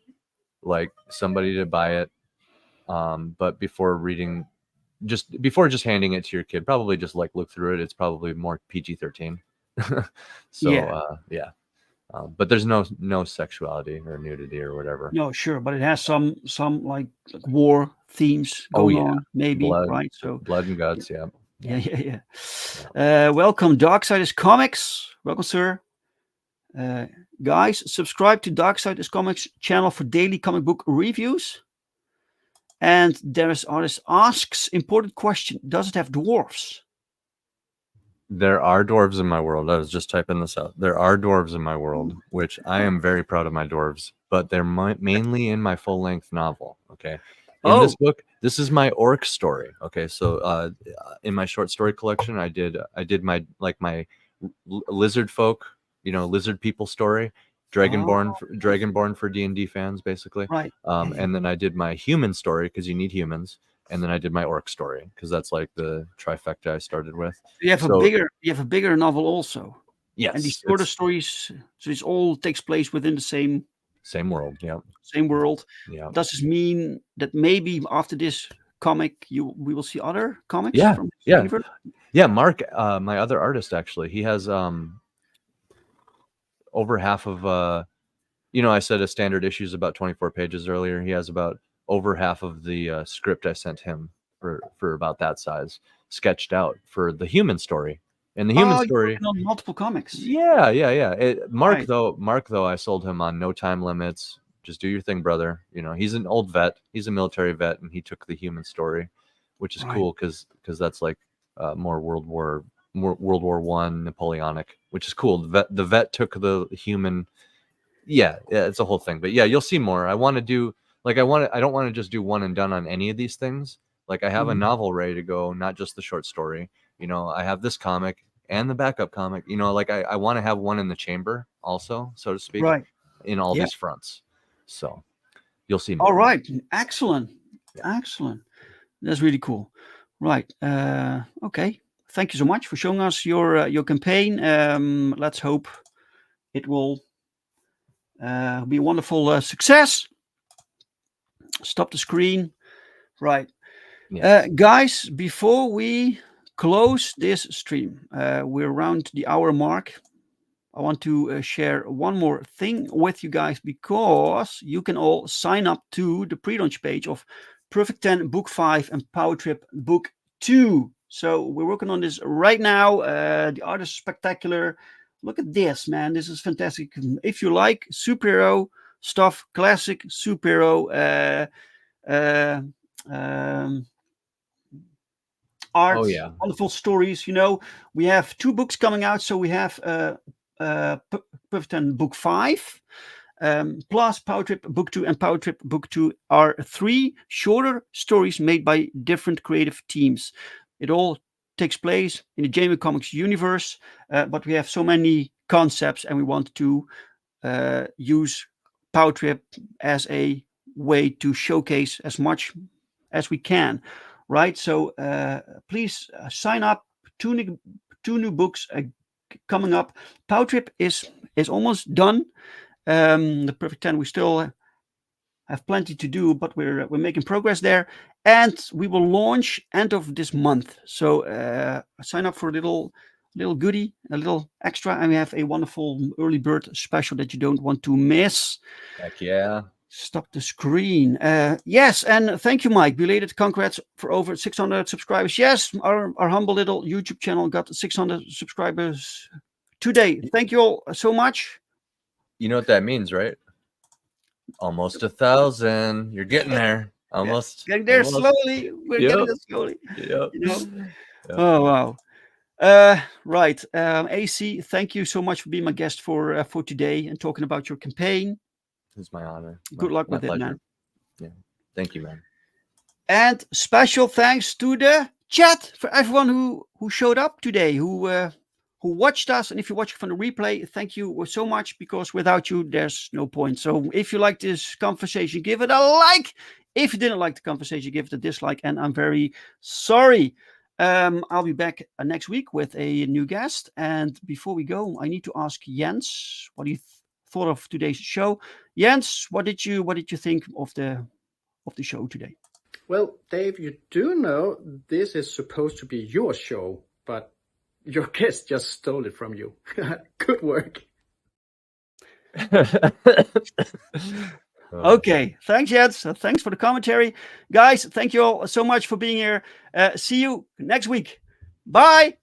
somebody to buy it. But before just handing it to your kid, probably just like look through it. It's probably more PG-13. So yeah. But there's no sexuality or nudity or whatever. No, sure, but it has some like war themes going on, maybe, blood, right? So blood and guts, yeah. Welcome, Darksiders Comics. Welcome, sir. Guys, subscribe to Darksiders Comics channel for daily comic book reviews. And Darius Artist asks, important question: does it have dwarfs? There are dwarves in my world. I was just typing this out. There are dwarves in my world, which I am very proud of my dwarves, but they're mainly in my full-length novel. Okay. In this book, this is my orc story. Okay. So in my short story collection, I did my lizard folk lizard people story, Dragonborn for D&D fans, basically. Right. And then I did my human story because you need humans, and then I did my orc story because that's like the trifecta I started with. You have a bigger novel also. Yes. And these shorter stories, so this all takes place within the same world. Yeah. Same world. Yeah. Does this mean that maybe after this comic, we will see other comics? Yeah. From this Yeah. universe? Yeah. Mark, my other artist, actually, he has over half of I said a standard issue is about 24 pages earlier. He has about over half of the script I sent him for about that size sketched out for the human story. And the human story, you're working on multiple comics. yeah. Mark Right. though, I sold him on no time limits. Just do your thing, brother. He's an old vet. He's a military vet, and he took the human story, which is Right. cool because that's like more World War I Napoleonic, which is cool. The vet took the human. Yeah, it's a whole thing. But yeah, you'll see more. I want to do I don't want to just do one and done on any of these things. Like I have a novel ready to go, not just the short story. I have this comic and the backup comic. I want to have one in the chamber also, so to speak, Right. in all Yeah. these fronts. So you'll see more. All right. Excellent. Excellent. That's really cool. Right. Okay. Thank you so much for showing us your campaign. Let's hope it will be a wonderful success. Stop the screen. Right. Yeah. Guys, before we close this stream, we're around the hour mark. I want to share one more thing with you guys because you can all sign up to the pre-launch page of Perfect 10 Book 5 and POWERTRIP Book 2. So we're working on this right now. The art is spectacular. Look at this, man. This is fantastic. If you like superhero stuff, classic superhero art, Oh, yeah. wonderful stories. We have 2 books coming out. So we have Perfect 10 Book 5, plus POWERTRIP Book 2 and POWERTRIP Book 2 are 3 shorter stories made by different creative teams. It all takes place in the Jamie Comics universe, but we have so many concepts and we want to use POWERTRIP as a way to showcase as much as we can, right? So please sign up. 2 new books coming up. POWERTRIP is almost done. The Perfect 10, we still have plenty to do, but we're making progress there, and we will launch end of this month. So sign up for a little goodie, a little extra, and we have a wonderful early bird special that you don't want to miss. Heck yeah. Stop the screen. Yes, and thank you, Mike. Belated congrats for over 600 subscribers. Yes, our humble little YouTube channel got 600 subscribers today. Thank you all so much. You know what that means, right? Almost 1,000. You're getting there. Almost. Getting there almost. slowly. We're getting there slowly. Yep. Yep. Oh, wow. Right. AC, thank you so much for being my guest for today and talking about your campaign. It's my honor. Good luck with pleasure. it, man. Yeah. Thank you, man. And special thanks to the chat for everyone who showed up today, who watched us. And if you watch from the replay, thank you so much, because without you, there's no point. So if you like this conversation, give it a like. If you didn't like the conversation, give it a dislike. And I'm very sorry. I'll be back next week with a new guest. And before we go, I need to ask Jens what he thought of today's show. Jens, what did you think of the show today? Well, Dave, you do know this is supposed to be your show, but your guest just stole it from you. Good work. Okay, thanks, Jens. Thanks for the commentary. Guys, thank you all so much for being here. See you next week. Bye.